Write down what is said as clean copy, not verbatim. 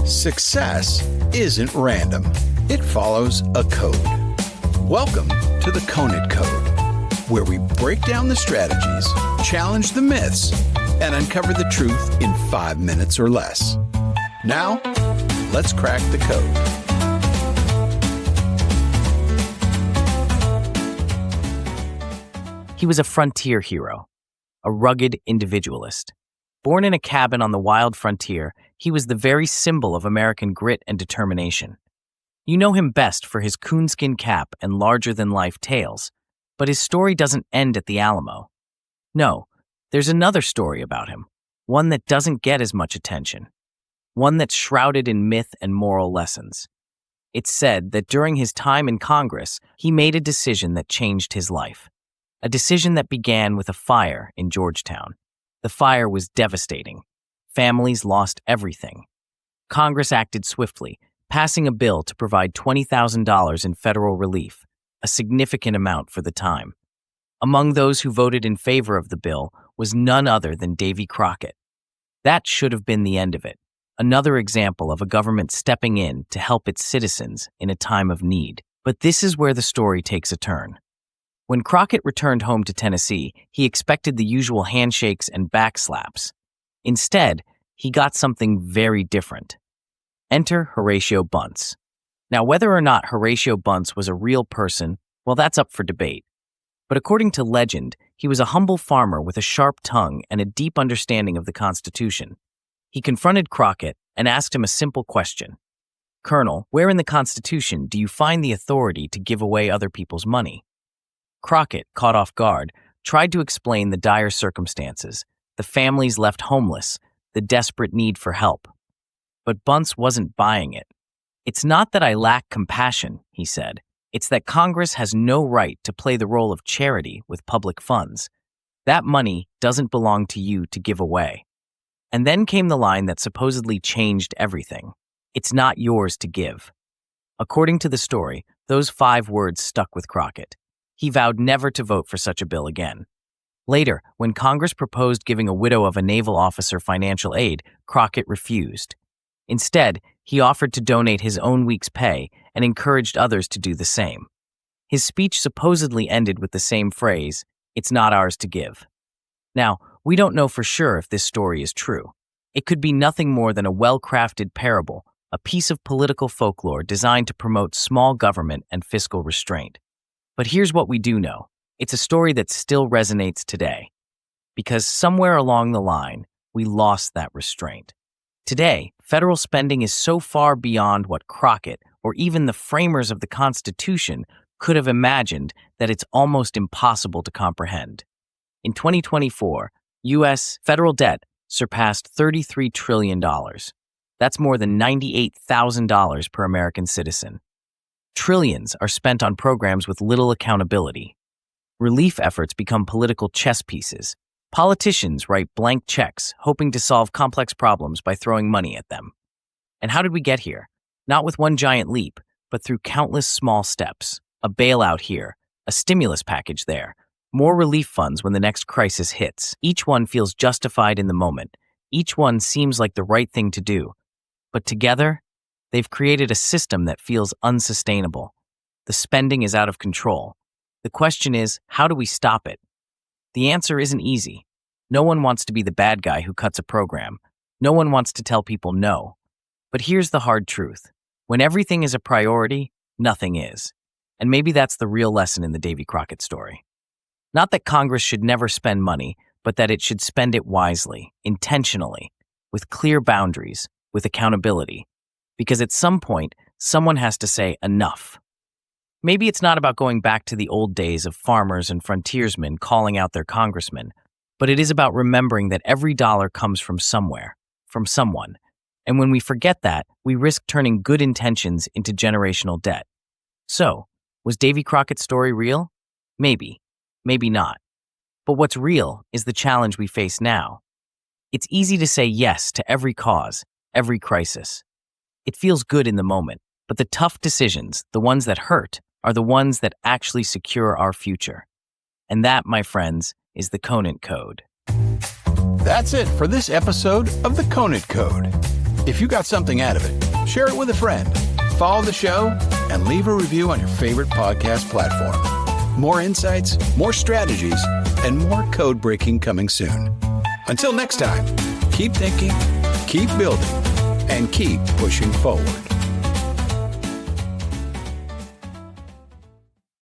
Success isn't random. It follows a code. Welcome to the Conant Code, where we break down the strategies, challenge the myths, and uncover the truth in 5 minutes or less. Now, let's crack the code. He was a frontier hero, a rugged individualist. Born in a cabin on the wild frontier, he was the very symbol of American grit and determination. You know him best for his coonskin cap and larger-than-life tales, but his story doesn't end at the Alamo. No, there's another story about him, one that doesn't get as much attention, one that's shrouded in myth and moral lessons. It's said that during his time in Congress, he made a decision that changed his life, a decision that began with a fire in Georgetown. The fire was devastating. Families lost everything. Congress acted swiftly, passing a bill to provide $20,000 in federal relief, a significant amount for the time. Among those who voted in favor of the bill was none other than Davy Crockett. That should have been the end of it, another example of a government stepping in to help its citizens in a time of need. But this is where the story takes a turn. When Crockett returned home to Tennessee, he expected the usual handshakes and backslaps. Instead, he got something very different. Enter Horatio Bunce. Now, whether or not Horatio Bunce was a real person, well, that's up for debate. But according to legend, he was a humble farmer with a sharp tongue and a deep understanding of the Constitution. He confronted Crockett and asked him a simple question. "Colonel, where in the Constitution do you find the authority to give away other people's money?" Crockett, caught off guard, tried to explain the dire circumstances, the families left homeless, the desperate need for help. But Bunce wasn't buying it. "It's not that I lack compassion," he said. "It's that Congress has no right to play the role of charity with public funds. That money doesn't belong to you to give away." And then came the line that supposedly changed everything. "It's not yours to give." According to the story, those 5 words stuck with Crockett. He vowed never to vote for such a bill again. Later, when Congress proposed giving a widow of a naval officer financial aid, Crockett refused. Instead, he offered to donate his own week's pay and encouraged others to do the same. His speech supposedly ended with the same phrase, "It's not ours to give." Now, we don't know for sure if this story is true. It could be nothing more than a well-crafted parable, a piece of political folklore designed to promote small government and fiscal restraint. But here's what we do know. It's a story that still resonates today. Because somewhere along the line, we lost that restraint. Today, federal spending is so far beyond what Crockett or even the framers of the Constitution could have imagined that it's almost impossible to comprehend. In 2024, U.S. federal debt surpassed $33 trillion. That's more than $98,000 per American citizen. Trillions are spent on programs with little accountability. Relief efforts become political chess pieces. Politicians write blank checks, hoping to solve complex problems by throwing money at them. And how did we get here? Not with one giant leap, but through countless small steps. A bailout here, a stimulus package there, more relief funds when the next crisis hits. Each one feels justified in the moment. Each one seems like the right thing to do. But together, they've created a system that feels unsustainable. The spending is out of control. The question is, how do we stop it? The answer isn't easy. No one wants to be the bad guy who cuts a program. No one wants to tell people no. But here's the hard truth. When everything is a priority, nothing is. And maybe that's the real lesson in the Davy Crockett story. Not that Congress should never spend money, but that it should spend it wisely, intentionally, with clear boundaries, with accountability. Because at some point, someone has to say enough. Maybe it's not about going back to the old days of farmers and frontiersmen calling out their congressmen, but it is about remembering that every dollar comes from somewhere, from someone. And when we forget that, we risk turning good intentions into generational debt. So, was Davy Crockett's story real? Maybe, maybe not. But what's real is the challenge we face now. It's easy to say yes to every cause, every crisis. It feels good in the moment, but the tough decisions, the ones that hurt, are the ones that actually secure our future. And that, my friends, is the Conant Code. That's it for this episode of the Conant Code. If you got something out of it, share it with a friend. Follow the show and leave a review on your favorite podcast platform. More insights, more strategies, and more code breaking coming soon. Until next time, keep thinking, keep building, and keep pushing forward.